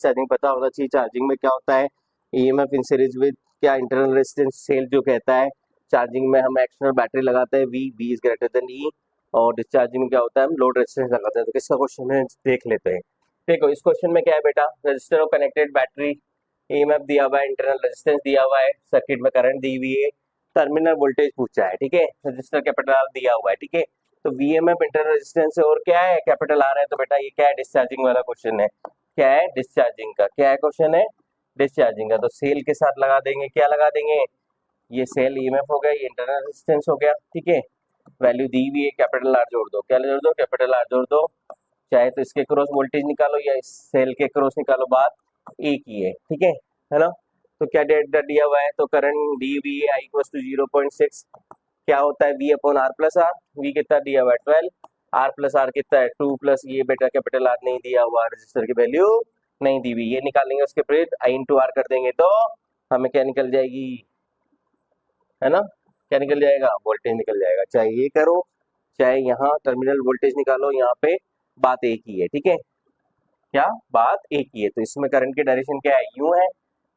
Charging पता होना चाहिए। चार्जिंग में क्या होता है, ईएमएफ इन सीरीज विद क्या इंटरनल रेजिस्टेंस सेल जो कहता है। चार्जिंग में हम एक्सटर्नल बैटरी लगाते हैं, वी इज ग्रेटर देन ई, और डिस्चार्जिंग में क्या होता है, हम लोड रेजिस्टेंस लगाते हैं। तो किसका क्वेश्चन है देख लेते हैं। देखो इस क्वेश्चन में क्या है बेटा, register of connected battery, EMF दिया हुआ है, इंटरनल रेजिस्टेंस दिया हुआ है, सर्किट में करंट दी हुई है, टर्मिनल वोल्टेज पूछा है, ठीक है, रजिस्टर कैपिटल आर दिया हुआ है, ठीक है। तो वीएमएफ इंटरनल रेजिस्टेंस है और क्या है, कैपिटल आर है। तो बेटा ये क्या है, डिस्चार्जिंग वाला क्वेश्चन है। क्या है, डिस्चार्जिंग का। क्या है क्वेश्चन है, डिस्चार्जिंग का। तो सेल के साथ लगा देंगे, क्या लगा देंगे, ये सेल ईएमएफ हो गया, ये इंटरनल रेजिस्टेंस हो गया, ठीक है। वैल्यू दी हुई है, कैपिटल आर जोड़ दो, क्या जोड़ दो, कैपिटल आर जोड़ दो। चाहे तो इसके क्रॉस वोल्टेज निकालो या इस सेल के क्रॉस निकालो, बात एक ही है, ठीक है ना। तो क्या डेटा दिया हुआ है, तो करंट डी वी है आई इक्वल टू 0.6, क्या होता है V upon R plus R. V कितना दिया हुआ है 12, आर प्लस आर कितना है 2 प्लस ये बेटा कैपिटल आर नहीं दिया हुआ, रजिस्टर की वैल्यू नहीं दी हुई, ये निकालेंगे उसके विपरीत आई इंटू आर कर देंगे तो हमें क्या निकल जाएगी, है ना, क्या निकल जाएगा, वोल्टेज निकल जाएगा। चाहे ये करो चाहे यहाँ टर्मिनल वोल्टेज निकालो, यहाँ पे बात एक ही है, ठीक है, क्या बात एक ही है। तो इसमें करंट की डायरेक्शन क्या है, यूं है।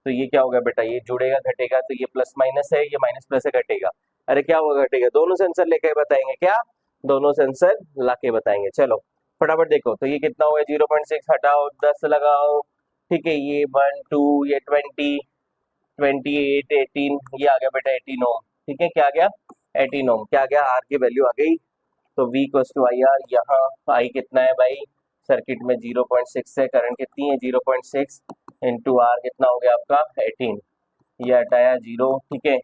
तो ये क्या होगा बेटा, ये जुड़ेगा घटेगा, तो ये प्लस माइनस है, ये माइनस प्लस है, घटेगा। अरे क्या होगा, घटेगा। दोनों सेंसर लेके बताएंगे, क्या दोनों सेंसर लाके बताएंगे। चलो फटाफट देखो, तो ये कितना हुआ 0.6 हटाओ 10 लगाओ, ठीक है, ये 1 2 ये 20 28 18, ये आ गया बेटा 18 ओम, ठीक है, क्या आ गया 18 ओम, क्या आ गया, आर की वैल्यू आ गई। तो V equal to I R, यहाँ आई कितना है भाई, सर्किट में 0.6 है, करंट कितनी है 0.6 इंटू आर कितना हो गया आपका 18, ये हटाया 0, ठीक है,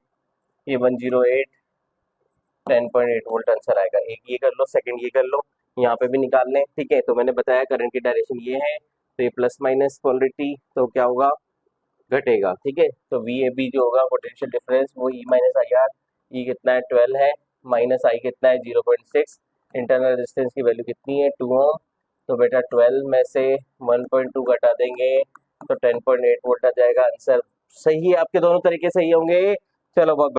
ये 108 10.8 वोल्ट आंसर आएगा। एक ये कर लो, सेकंड ये कर लो, यहाँ पे भी निकाल लें, ठीक है। तो मैंने बताया करंट की डायरेक्शन ये है, तो ये प्लस माइनस पोलरिटी, तो क्या होगा, घटेगा, ठीक है। तो वी ए बी जो होगा पोटेंशियल डिफरेंस वो ई माइनस आई आर, ई कितना है 12 है, माइनस आई कितना है 0.6, इंटरनल रेजिस्टेंस की वैल्यू कितनी है 2 ओम। तो बेटा 12 में से 1.2 घटा देंगे तो 10.8 वोल्ट आ जाएगा। आंसर सही है, आपके दोनों तरीके सही होंगे। चलो बहुत